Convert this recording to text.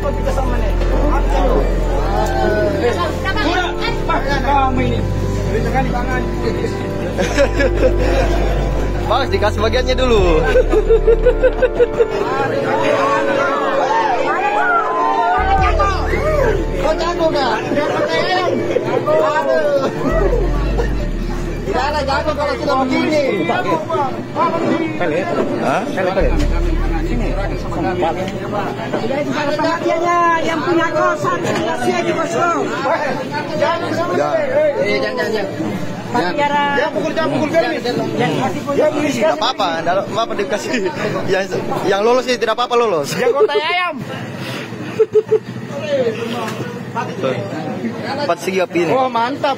Apa kita sama nih? Kamu ini. Berikan di tangan. Mas, dikasih bagiannya dulu. Kau jago nggak? Aduh. Tidak ada jago kalau sudah begini. Pelet? Hah? Pelet? Ada bagiannya yang punya kosan. Kasih aja bosku. Jangan. Jangan pukul Tidak apa-apa, tidak apa-apa dikasih. Yang lolos sih tidak apa-apa lolos. Yang kota ayam. 4 segi api ini. Oh mantap.